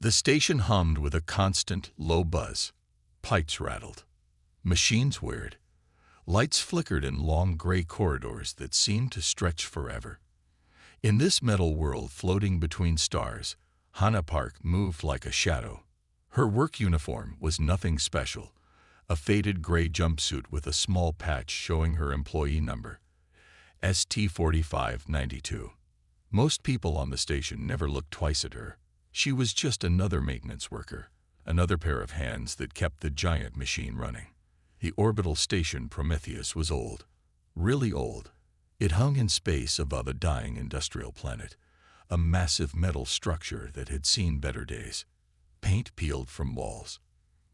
The station hummed with a constant, low buzz. Pipes rattled. Machines whirred. Lights flickered in long gray corridors that seemed to stretch forever. In this metal world floating between stars, Hannah Park moved like a shadow. Her work uniform was nothing special, a faded gray jumpsuit with a small patch showing her employee number, ST4592. Most people on the station never looked twice at her. She was just another maintenance worker, another pair of hands that kept the giant machine running. The orbital station Prometheus was old, really old. It hung in space above a dying industrial planet, a massive metal structure that had seen better days. Paint peeled from walls.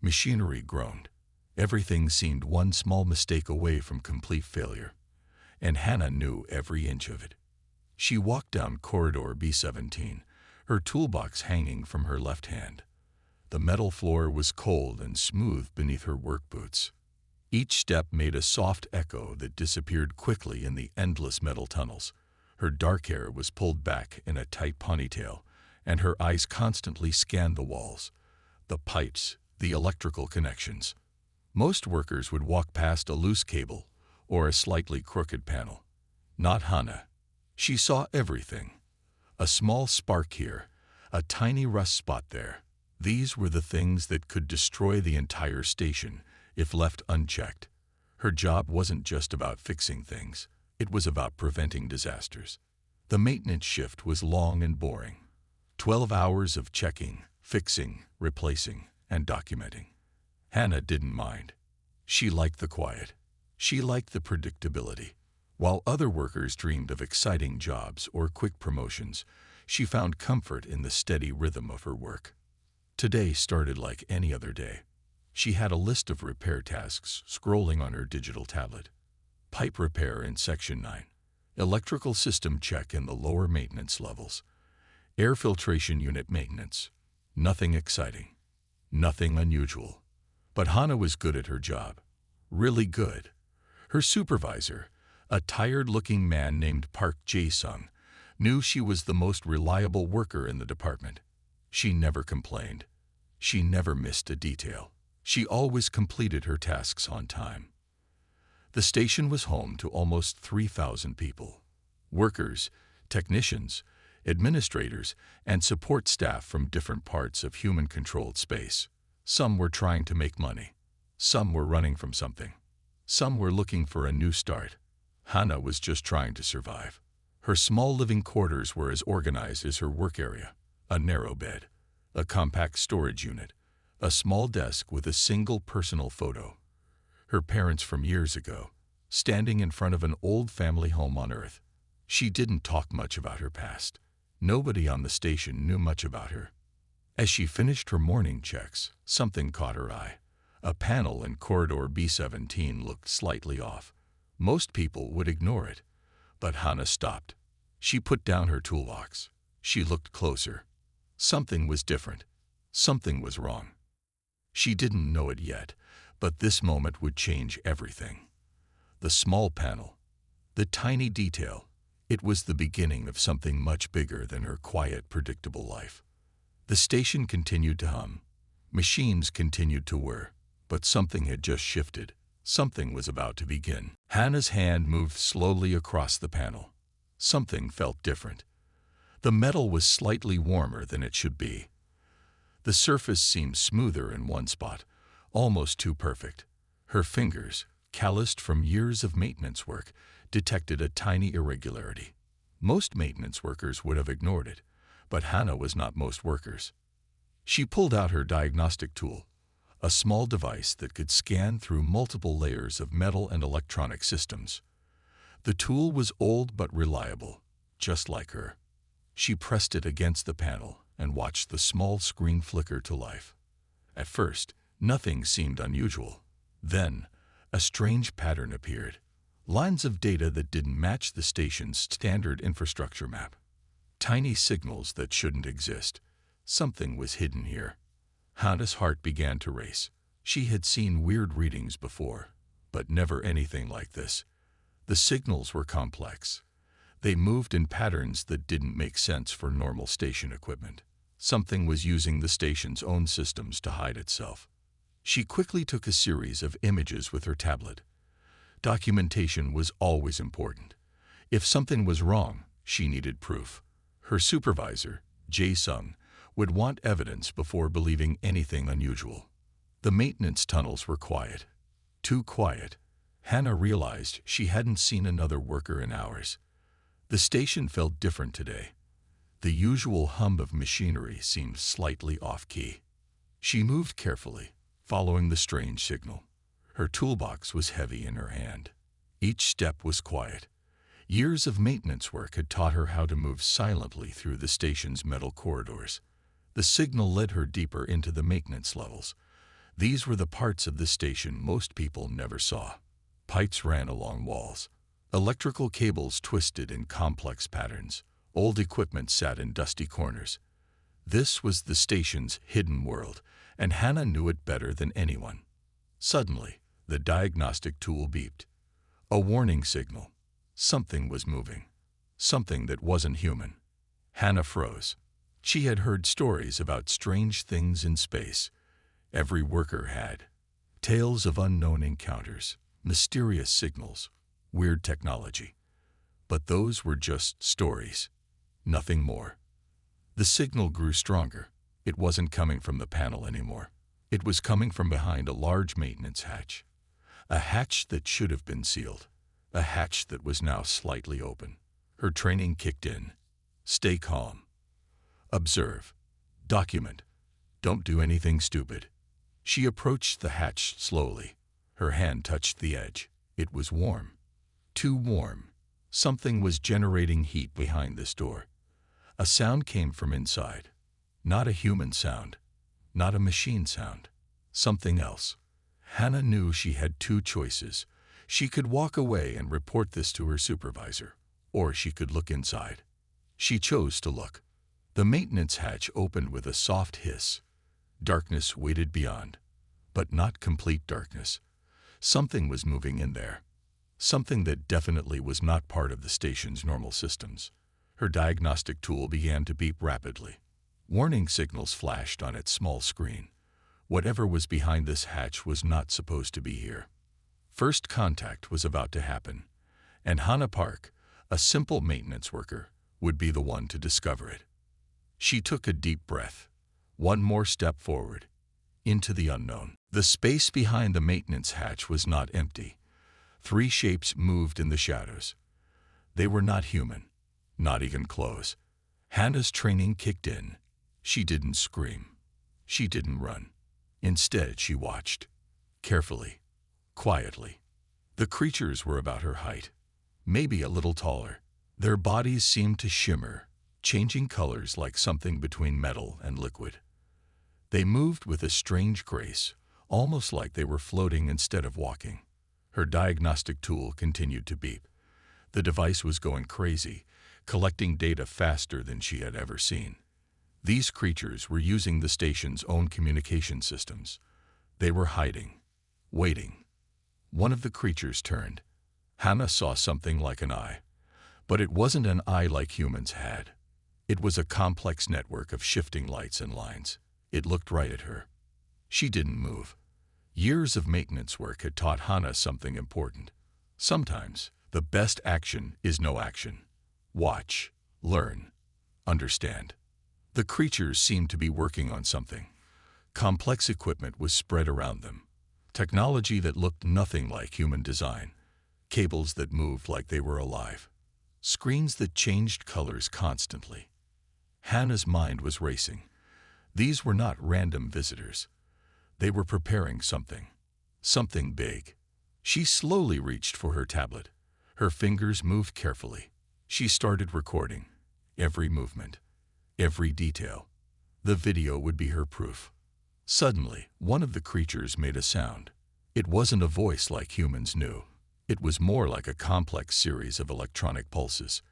Machinery groaned. Everything seemed one small mistake away from complete failure, and Hannah knew every inch of it. She walked down corridor B17, her toolbox hanging from her left hand. The metal floor was cold and smooth beneath her work boots. Each step made a soft echo that disappeared quickly in the endless metal tunnels. Her dark hair was pulled back in a tight ponytail, and her eyes constantly scanned the walls, the pipes, the electrical connections. Most workers would walk past a loose cable or a slightly crooked panel. Not Hannah. She saw everything. A small spark here, a tiny rust spot there. These were the things that could destroy the entire station if left unchecked. Her job wasn't just about fixing things. It was about preventing disasters. The maintenance shift was long and boring. 12 hours of checking, fixing, replacing, and documenting. Hannah didn't mind. She liked the quiet. She liked the predictability. While other workers dreamed of exciting jobs or quick promotions, she found comfort in the steady rhythm of her work. Today started like any other day. She had a list of repair tasks scrolling on her digital tablet. Pipe repair in Section 9. Electrical system check in the lower maintenance levels. Air filtration unit maintenance. Nothing exciting. Nothing unusual. But Hannah was good at her job. Really good. Her supervisor, a tired-looking man named Park Jae-sung, knew she was the most reliable worker in the department. She never complained. She never missed a detail. She always completed her tasks on time. The station was home to almost 3,000 people. Workers, technicians, administrators, and support staff from different parts of human-controlled space. Some were trying to make money. Some were running from something. Some were looking for a new start. Hannah was just trying to survive. Her small living quarters were as organized as her work area. A narrow bed, a compact storage unit, a small desk with a single personal photo. Her parents from years ago, standing in front of an old family home on Earth. She didn't talk much about her past. Nobody on the station knew much about her. As she finished her morning checks, something caught her eye. A panel in corridor B17 looked slightly off. Most people would ignore it, but Hannah stopped. She put down her toolbox. She looked closer. Something was different. Something was wrong. She didn't know it yet, but this moment would change everything. The small panel, the tiny detail, it was the beginning of something much bigger than her quiet, predictable life. The station continued to hum. Machines continued to whir, but something had just shifted. Something was about to begin. Hannah's hand moved slowly across the panel. Something felt different. The metal was slightly warmer than it should be. The surface seemed smoother in one spot, almost too perfect. Her fingers, calloused from years of maintenance work, detected a tiny irregularity. Most maintenance workers would have ignored it, but Hannah was not most workers. She pulled out her diagnostic tool, a small device that could scan through multiple layers of metal and electronic systems. The tool was old but reliable, just like her. She pressed it against the panel and watched the small screen flicker to life. At first, nothing seemed unusual. Then, a strange pattern appeared. Lines of data that didn't match the station's standard infrastructure map. Tiny signals that shouldn't exist. Something was hidden here. Hannah's heart began to race. She had seen weird readings before, but never anything like this. The signals were complex. They moved in patterns that didn't make sense for normal station equipment. Something was using the station's own systems to hide itself. She quickly took a series of images with her tablet. Documentation was always important. If something was wrong, she needed proof. Her supervisor, Jae-sung, would want evidence before believing anything unusual. The maintenance tunnels were quiet. Too quiet. Hannah realized she hadn't seen another worker in hours. The station felt different today. The usual hum of machinery seemed slightly off-key. She moved carefully, following the strange signal. Her toolbox was heavy in her hand. Each step was quiet. Years of maintenance work had taught her how to move silently through the station's metal corridors. The signal led her deeper into the maintenance levels. These were the parts of the station most people never saw. Pipes ran along walls. Electrical cables twisted in complex patterns. Old equipment sat in dusty corners. This was the station's hidden world, and Hannah knew it better than anyone. Suddenly, the diagnostic tool beeped. A warning signal. Something was moving. Something that wasn't human. Hannah froze. She had heard stories about strange things in space. Every worker had. Tales of unknown encounters, mysterious signals, weird technology. But those were just stories. Nothing more. The signal grew stronger. It wasn't coming from the panel anymore. It was coming from behind a large maintenance hatch. A hatch that should have been sealed. A hatch that was now slightly open. Her training kicked in. Stay calm. Observe. Document. Don't do anything stupid. She approached the hatch slowly. Her hand touched the edge. It was warm. Too warm. Something was generating heat behind this door. A sound came from inside. Not a human sound. Not a machine sound. Something else. Hannah knew she had two choices. She could walk away and report this to her supervisor, or she could look inside. She chose to look. The maintenance hatch opened with a soft hiss. Darkness waited beyond, but not complete darkness. Something was moving in there. Something that definitely was not part of the station's normal systems. Her diagnostic tool began to beep rapidly. Warning signals flashed on its small screen. Whatever was behind this hatch was not supposed to be here. First contact was about to happen, and Hannah Park, a simple maintenance worker, would be the one to discover it. She took a deep breath. One more step forward, into the unknown. The space behind the maintenance hatch was not empty. Three shapes moved in the shadows. They were not human, not even close. Hannah's training kicked in. She didn't scream. She didn't run. Instead, she watched. Carefully. Quietly. The creatures were about her height. Maybe a little taller. Their bodies seemed to shimmer, changing colors like something between metal and liquid. They moved with a strange grace, almost like they were floating instead of walking. Her diagnostic tool continued to beep. The device was going crazy, collecting data faster than she had ever seen. These creatures were using the station's own communication systems. They were hiding, waiting. One of the creatures turned. Hannah saw something like an eye, but it wasn't an eye like humans had. It was a complex network of shifting lights and lines. It looked right at her. She didn't move. Years of maintenance work had taught Hannah something important. Sometimes, the best action is no action. Watch, learn, understand. The creatures seemed to be working on something. Complex equipment was spread around them. Technology that looked nothing like human design. Cables that moved like they were alive. Screens that changed colors constantly. Hannah's mind was racing. These were not random visitors. They were preparing something. Something big. She slowly reached for her tablet. Her fingers moved carefully. She started recording. Every movement. Every detail. The video would be her proof. Suddenly, one of the creatures made a sound. It wasn't a voice like humans knew. It was more like a complex series of electronic pulses.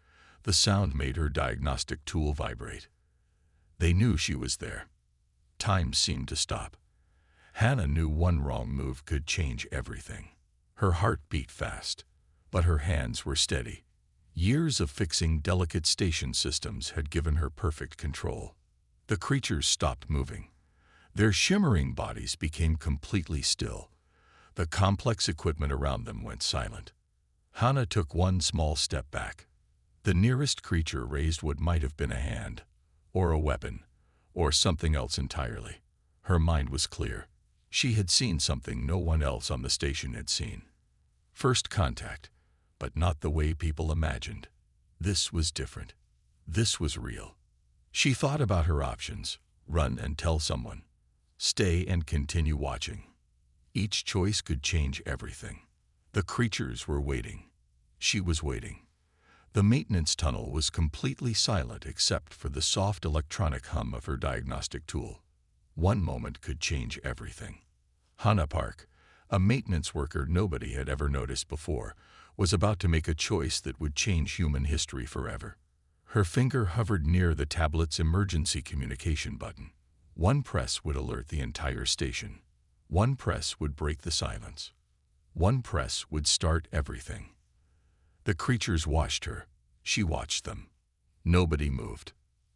The sound made her diagnostic tool vibrate. They knew she was there. Time seemed to stop. Hannah knew one wrong move could change everything. Her heart beat fast, but her hands were steady. Years of fixing delicate station systems had given her perfect control. The creatures stopped moving. Their shimmering bodies became completely still. The complex equipment around them went silent. Hannah took one small step back. The nearest creature raised what might have been a hand, or a weapon, or something else entirely. Her mind was clear. She had seen something no one else on the station had seen. First contact, but not the way people imagined. This was different. This was real. She thought about her options: run and tell someone, stay and continue watching. Each choice could change everything. The creatures were waiting. She was waiting. The maintenance tunnel was completely silent except for the soft electronic hum of her diagnostic tool. One moment could change everything. Hannah Park, a maintenance worker nobody had ever noticed before, was about to make a choice that would change human history forever. Her finger hovered near the tablet's emergency communication button. One press would alert the entire station. One press would break the silence. One press would start everything. The creatures watched her. She watched them. Nobody moved.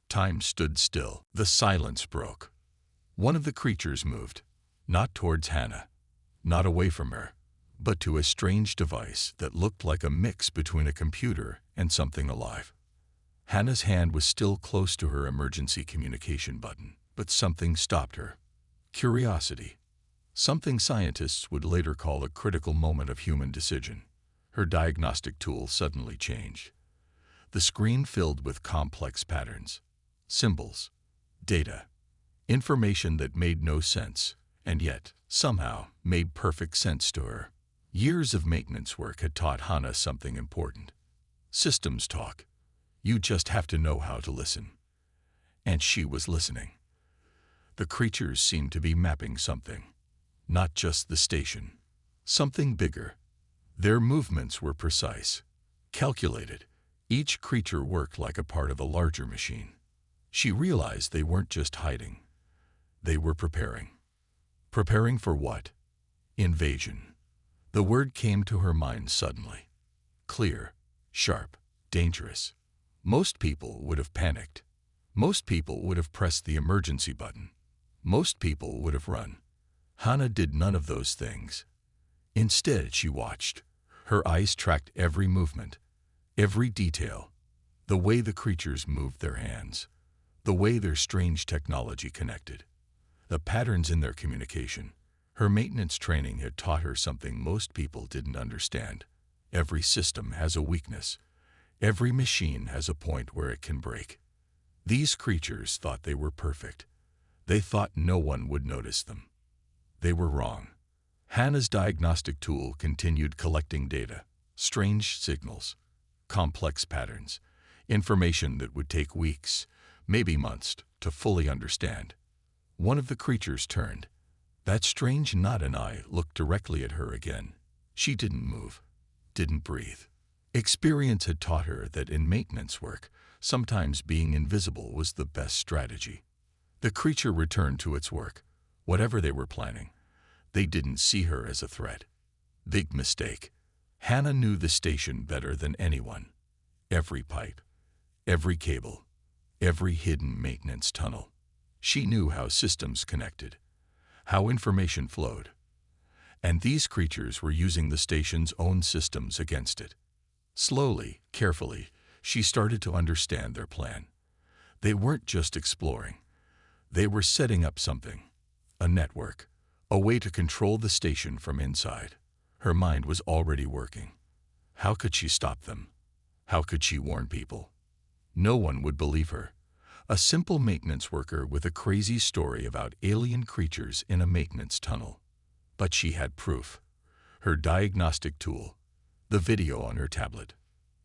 Time stood still. The silence broke. One of the creatures moved, not towards Hannah, not away from her, but to a strange device that looked like a mix between a computer and something alive. Hannah's hand was still close to her emergency communication button, but something stopped her. Curiosity. Something scientists would later call a critical moment of human decision. Her diagnostic tool suddenly changed. The screen filled with complex patterns, symbols, data, information that made no sense, and yet, somehow, made perfect sense to her. Years of maintenance work had taught Hannah something important. Systems talk. You just have to know how to listen. And she was listening. The creatures seemed to be mapping something. Not just the station. Something bigger. Their movements were precise, calculated. Each creature worked like a part of a larger machine. She realized they weren't just hiding. They were preparing. Preparing for what? Invasion. The word came to her mind suddenly. Clear, sharp, dangerous. Most people would have panicked. Most people would have pressed the emergency button. Most people would have run. Hannah did none of those things. Instead, she watched. Her eyes tracked every movement, every detail, the way the creatures moved their hands, the way their strange technology connected, the patterns in their communication. Her maintenance training had taught her something most people didn't understand. Every system has a weakness. Every machine has a point where it can break. These creatures thought they were perfect. They thought no one would notice them. They were wrong. Hannah's diagnostic tool continued collecting data, strange signals, complex patterns, information that would take weeks, maybe months, to fully understand. One of the creatures turned. That strange knot in eye looked directly at her again. She didn't move, didn't breathe. Experience had taught her that in maintenance work, sometimes being invisible was the best strategy. The creature returned to its work, whatever they were planning. They didn't see her as a threat. Big mistake. Hannah knew the station better than anyone. Every pipe, every cable, every hidden maintenance tunnel. She knew how systems connected, how information flowed. And these creatures were using the station's own systems against it. Slowly, carefully, she started to understand their plan. They weren't just exploring. They were setting up something, a network, a way to control the station from inside. Her mind was already working. How could she stop them? How could she warn people? No one would believe her. A simple maintenance worker with a crazy story about alien creatures in a maintenance tunnel. But she had proof. Her diagnostic tool, the video on her tablet.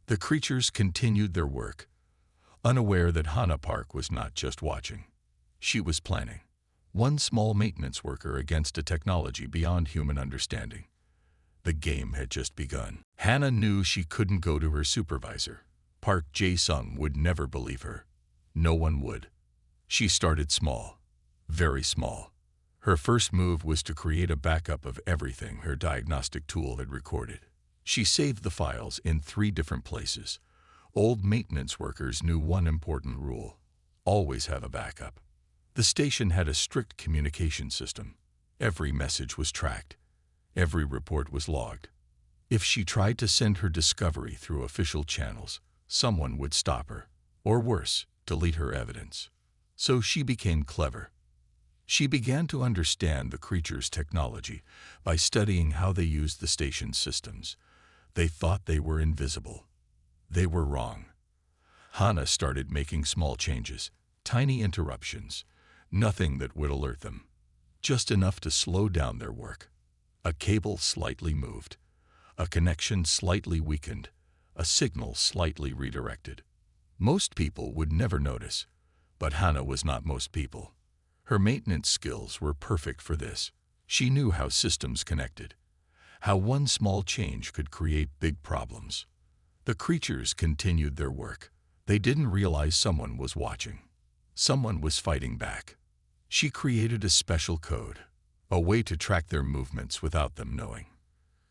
The creatures continued their work, unaware that Hannah Park was not just watching. She was planning. One small maintenance worker against a technology beyond human understanding. The game had just begun. Hannah knew she couldn't go to her supervisor. Park Jae-sung would never believe her. No one would. She started small, very small. Her first move was to create a backup of everything her diagnostic tool had recorded. She saved the files in 3 different places. Old maintenance workers knew one important rule: always have a backup. The station had a strict communication system. Every message was tracked. Every report was logged. If she tried to send her discovery through official channels, someone would stop her, or worse, delete her evidence. So she became clever. She began to understand the creature's technology by studying how they used the station's systems. They thought they were invisible. They were wrong. Hannah started making small changes, tiny interruptions, nothing that would alert them, just enough to slow down their work. A cable slightly moved, a connection slightly weakened, a signal slightly redirected. Most people would never notice, but Hannah was not most people. Her maintenance skills were perfect for this. She knew how systems connected, how one small change could create big problems. The creatures continued their work. They didn't realize someone was watching. Someone was fighting back. She created a special code, a way to track their movements without them knowing.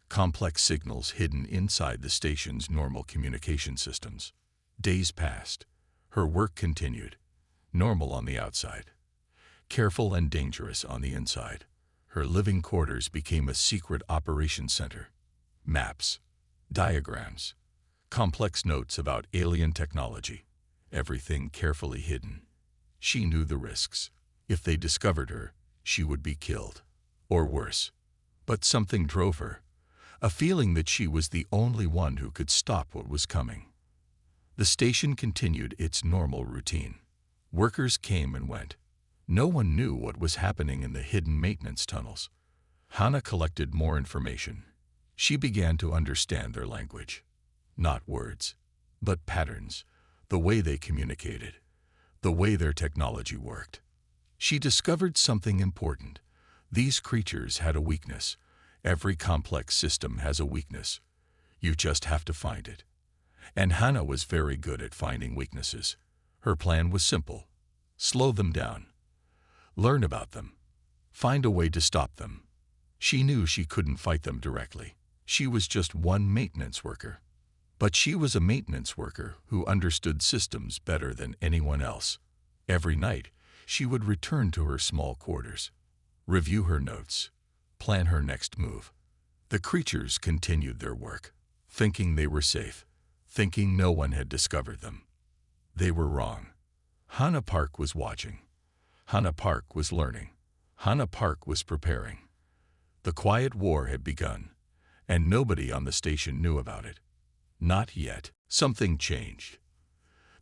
Complex signals hidden inside the station's normal communication systems. Days passed. Her work continued. Normal on the outside, careful and dangerous on the inside. Her living quarters became a secret operations center. Maps, diagrams, complex notes about alien technology, everything carefully hidden. She knew the risks. If they discovered her, she would be killed, or worse. But something drove her, a feeling that she was the only one who could stop what was coming. The station continued its normal routine. Workers came and went. No one knew what was happening in the hidden maintenance tunnels. Hannah collected more information. She began to understand their language. Not words, but patterns, the way they communicated, the way their technology worked. She discovered something important. These creatures had a weakness. Every complex system has a weakness. You just have to find it. And Hannah was very good at finding weaknesses. Her plan was simple. Slow them down. Learn about them. Find a way to stop them. She knew she couldn't fight them directly. She was just one maintenance worker. But she was a maintenance worker who understood systems better than anyone else. Every night, she would return to her small quarters, review her notes, plan her next move. The creatures continued their work, thinking they were safe, thinking no one had discovered them. They were wrong. Hannah Park was watching. Hannah Park was learning. Hannah Park was preparing. The quiet war had begun, and nobody on the station knew about it. Not yet. Something changed.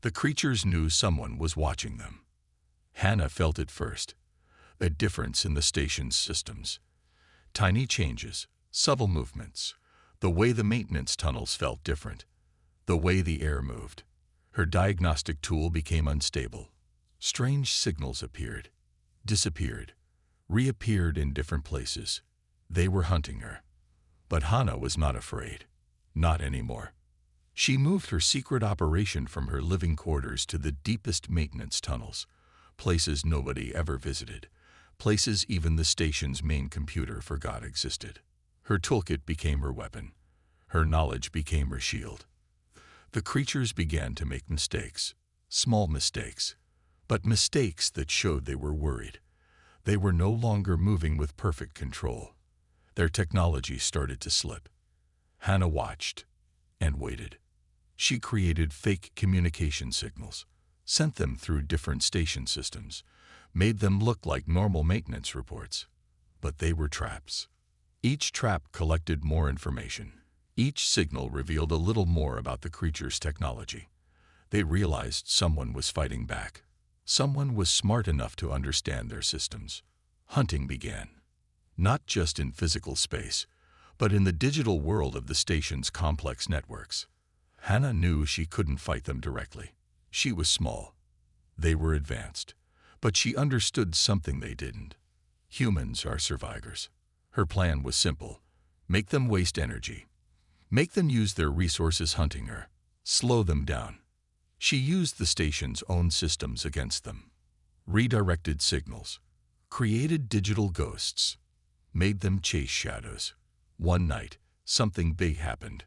The creatures knew someone was watching them. Hannah felt it first. A difference in the station's systems. Tiny changes, subtle movements. The way the maintenance tunnels felt different. The way the air moved. Her diagnostic tool became unstable. Strange signals appeared, disappeared, reappeared in different places. They were hunting her. But Hannah was not afraid. Not anymore. She moved her secret operation from her living quarters to the deepest maintenance tunnels, places nobody ever visited, places even the station's main computer forgot existed. Her toolkit became her weapon. Her knowledge became her shield. The creatures began to make mistakes, small mistakes, but mistakes that showed they were worried. They were no longer moving with perfect control. Their technology started to slip. Hannah watched and waited. She created fake communication signals, sent them through different station systems, made them look like normal maintenance reports. But they were traps. Each trap collected more information. Each signal revealed a little more about the creature's technology. They realized someone was fighting back. Someone was smart enough to understand their systems. Hunting began. Not just in physical space, but in the digital world of the station's complex networks. Hannah knew she couldn't fight them directly. She was small. They were advanced. But she understood something they didn't. Humans are survivors. Her plan was simple. Make them waste energy. Make them use their resources hunting her. Slow them down. She used the station's own systems against them. Redirected signals. Created digital ghosts. Made them chase shadows. One night, something big happened.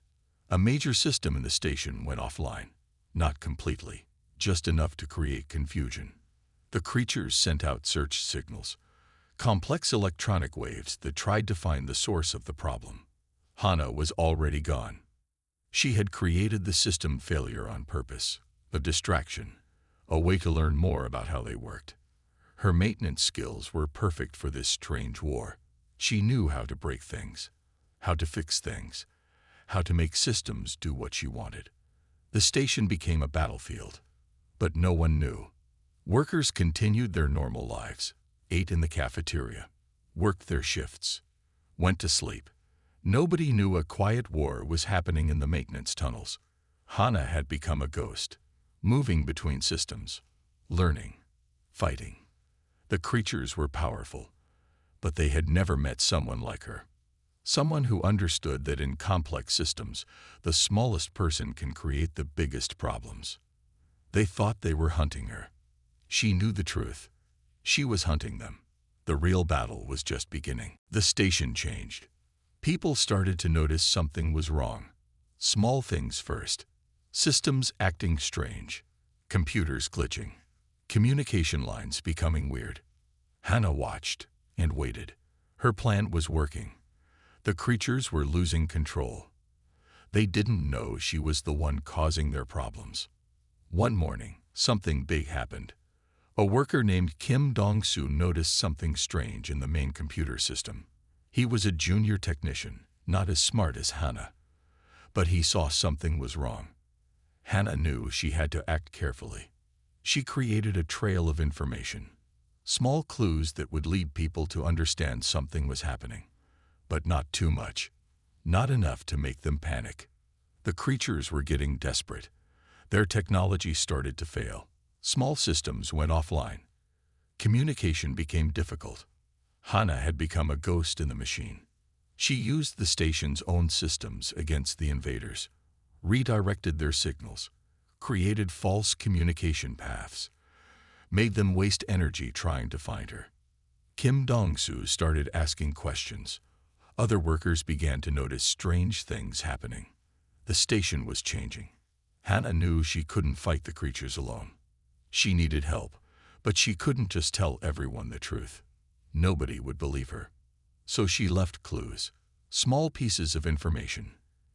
A major system in the station went offline. Not completely, just enough to create confusion. The creatures sent out search signals, complex electronic waves that tried to find the source of the problem. Hana was already gone. She had created the system failure on purpose, a distraction, a way to learn more about how they worked. Her maintenance skills were perfect for this strange war. She knew how to break things, how to fix things, how to make systems do what she wanted. The station became a battlefield, but no one knew. Workers continued their normal lives, ate in the cafeteria, worked their shifts, went to sleep. Nobody knew a quiet war was happening in the maintenance tunnels. Hana had become a ghost, moving between systems, learning, fighting. The creatures were powerful, but they had never met someone like her. Someone who understood that in complex systems, the smallest person can create the biggest problems. They thought they were hunting her. She knew the truth. She was hunting them. The real battle was just beginning. The station changed. People started to notice something was wrong. Small things first. Systems acting strange. Computers glitching. Communication lines becoming weird. Hana watched and waited. Her plan was working. The creatures were losing control. They didn't know she was the one causing their problems. One morning, something big happened. A worker named Kim Dong-soo noticed something strange in the main computer system. He was a junior technician, not as smart as Hana. But he saw something was wrong. Hana knew she had to act carefully. She created a trail of information, small clues that would lead people to understand something was happening. But not too much. Not enough to make them panic. The creatures were getting desperate. Their technology started to fail. Small systems went offline. Communication became difficult. Hana had become a ghost in the machine. She used the station's own systems against the invaders, redirected their signals, created false communication paths, made them waste energy trying to find her. Kim Dong-soo started asking questions. Other workers began to notice strange things happening. The station was changing. Hana knew she couldn't fight the creatures alone. She needed help, but she couldn't just tell everyone the truth. Nobody would believe her. So she left clues, small pieces of information,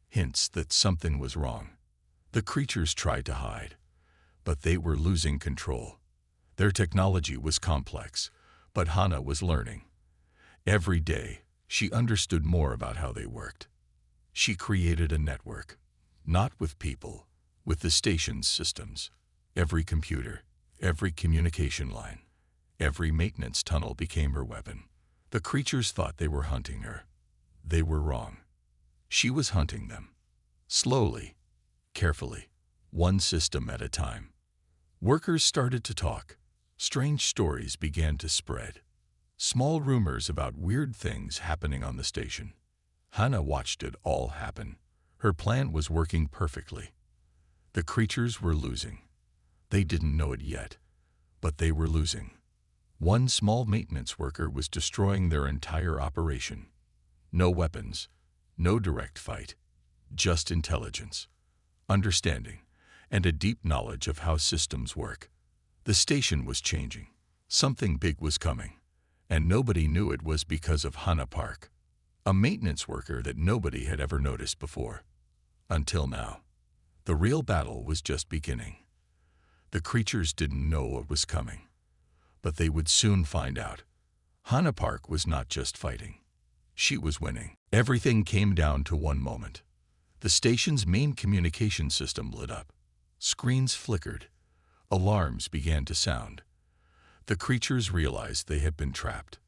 hints that something was wrong. The creatures tried to hide, but they were losing control. Their technology was complex, but Hana was learning. Every day, she understood more about how they worked. She created a network, not with people, with the station's systems. Every computer, every communication line, every maintenance tunnel became her weapon. The creatures thought they were hunting her. They were wrong. She was hunting them. Slowly, carefully, one system at a time. Workers started to talk. Strange stories began to spread. Small rumors about weird things happening on the station. Hana watched it all happen. Her plan was working perfectly. The creatures were losing. They didn't know it yet, but they were losing. One small maintenance worker was destroying their entire operation. No weapons, no direct fight, just intelligence, understanding, and a deep knowledge of how systems work. The station was changing. Something big was coming, and nobody knew it was because of Hana Park, a maintenance worker that nobody had ever noticed before. Until now. The real battle was just beginning. The creatures didn't know what was coming, but they would soon find out. Hana Park was not just fighting. She was winning. Everything came down to one moment. The station's main communication system lit up. Screens flickered. Alarms began to sound. The creatures realized they had been trapped.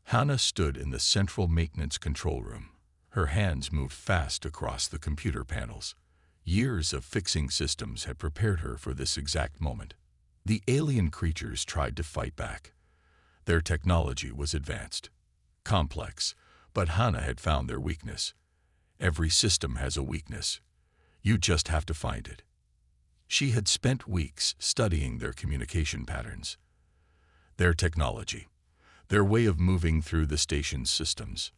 Hana stood in the central maintenance control room. Her hands moved fast across the computer panels. Years of fixing systems had prepared her for this exact moment. The alien creatures tried to fight back. Their technology was advanced, complex, but Hana had found their weakness. Every system has a weakness. You just have to find it. She had spent weeks studying their communication patterns, their technology, their way of moving through the station's systems.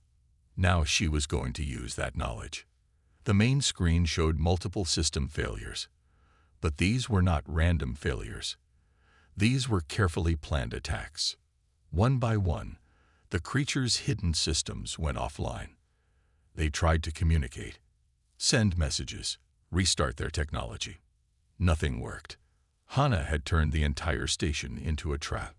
Now she was going to use that knowledge. The main screen showed multiple system failures, but these were not random failures. These were carefully planned attacks. One by one, the creature's hidden systems went offline. They tried to communicate, send messages, restart their technology. Nothing worked. Hana had turned the entire station into a trap.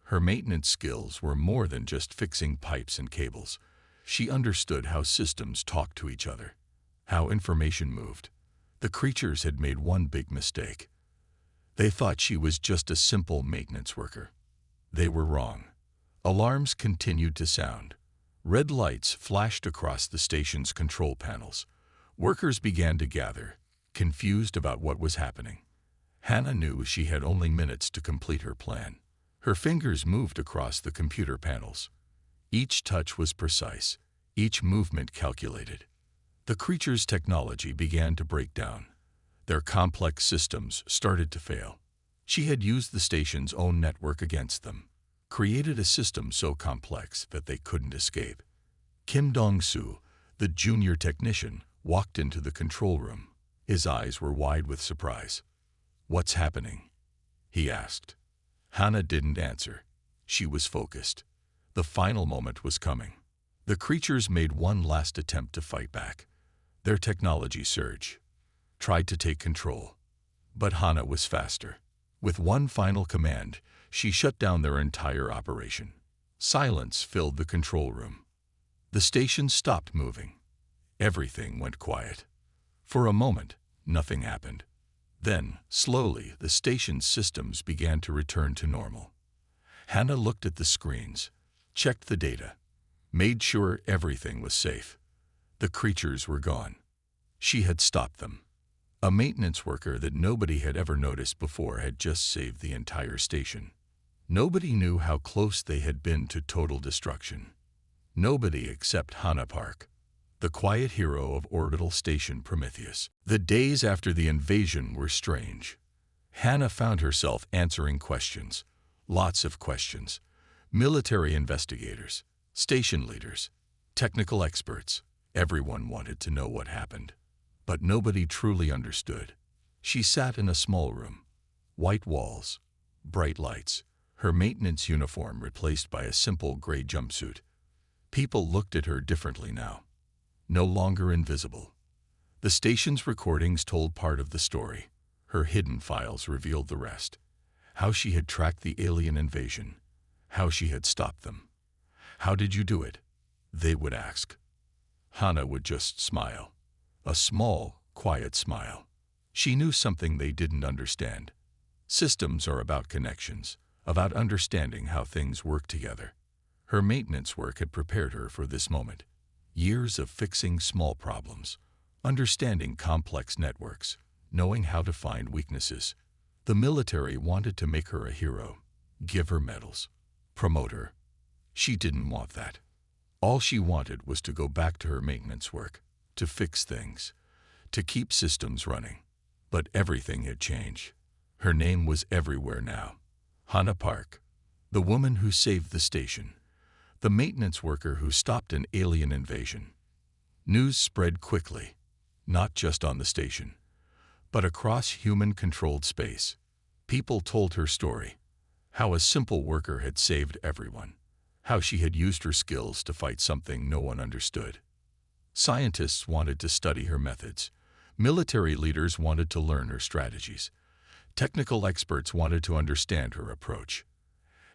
Her maintenance skills were more than just fixing pipes and cables. She understood how systems talked to each other, how information moved. The creatures had made one big mistake. They thought she was just a simple maintenance worker. They were wrong. Alarms continued to sound. Red lights flashed across the station's control panels. Workers began to gather, confused about what was happening. Hana knew she had only minutes to complete her plan. Her fingers moved across the computer panels. Each touch was precise, each movement calculated. The creature's technology began to break down. Their complex systems started to fail. She had used the station's own network against them, created a system so complex that they couldn't escape. Kim Dong-soo, the junior technician, walked into the control room. His eyes were wide with surprise. "What's happening?" he asked. Hana didn't answer. She was focused. The final moment was coming. The creatures made one last attempt to fight back. Their technology surge tried to take control. But Hana was faster. With one final command, she shut down their entire operation. Silence filled the control room. The station stopped moving. Everything went quiet. For a moment, nothing happened. Then, slowly, the station's systems began to return to normal. Hana looked at the screens, checked the data, made sure everything was safe. The creatures were gone. She had stopped them. A maintenance worker that nobody had ever noticed before had just saved the entire station. Nobody knew how close they had been to total destruction. Nobody except Hana Park, the quiet hero of orbital station Prometheus. The days after the invasion were strange. Hana found herself answering questions, lots of questions. Military investigators, station leaders, technical experts. Everyone wanted to know what happened. But nobody truly understood. She sat in a small room. White walls, bright lights, her maintenance uniform replaced by a simple gray jumpsuit. People looked at her differently now. No longer invisible. The station's recordings told part of the story. Her hidden files revealed the rest. How she had tracked the alien invasion. How she had stopped them. "How did you do it?" they would ask. Hana would just smile. A small, quiet smile. She knew something they didn't understand. Systems are about connections, about understanding how things work together. Her maintenance work had prepared her for this moment. Years of fixing small problems, understanding complex networks, knowing how to find weaknesses. The military wanted to make her a hero, give her medals, promote her. She didn't want that. All she wanted was to go back to her maintenance work, to fix things, to keep systems running. But everything had changed. Her name was everywhere now. Hana Park, the woman who saved the station, the maintenance worker who stopped an alien invasion. News spread quickly, not just on the station, but across human-controlled space. People told her story, how a simple worker had saved everyone, how she had used her skills to fight something no one understood. Scientists wanted to study her methods. Military leaders wanted to learn her strategies. Technical experts wanted to understand her approach.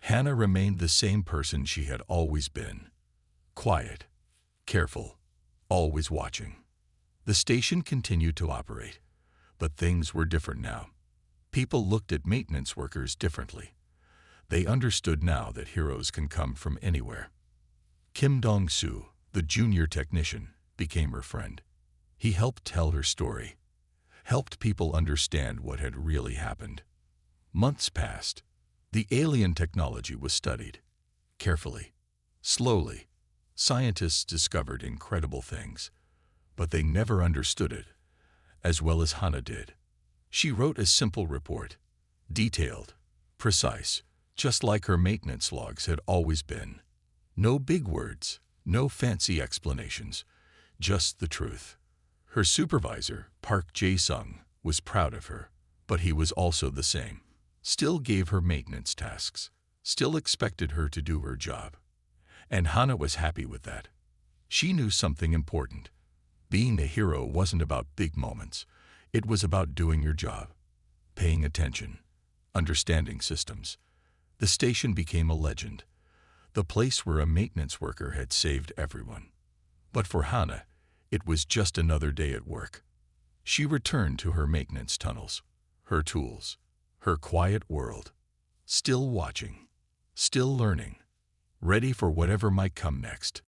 Hana remained the same person she had always been. Quiet, careful, always watching. The station continued to operate, but things were different now. People looked at maintenance workers differently. They understood now that heroes can come from anywhere. Kim Dong-soo, the junior technician, became her friend. He helped tell her story, helped people understand what had really happened. Months passed. The alien technology was studied. Carefully, slowly, scientists discovered incredible things, but they never understood it as well as Hana did. She wrote a simple report, detailed, precise, just like her maintenance logs had always been. No big words, no fancy explanations, just the truth. Her supervisor, Park Jae-sung, was proud of her, but he was also the same. still gave her maintenance tasks, still expected her to do her job. And Hannah was happy with that. She knew something important. Being a hero wasn't about big moments. It was about doing your job, paying attention, understanding systems. The station became a legend, the place where a maintenance worker had saved everyone. But for Hannah, it was just another day at work. She returned to her maintenance tunnels, her tools, her quiet world, still watching, still learning, ready for whatever might come next.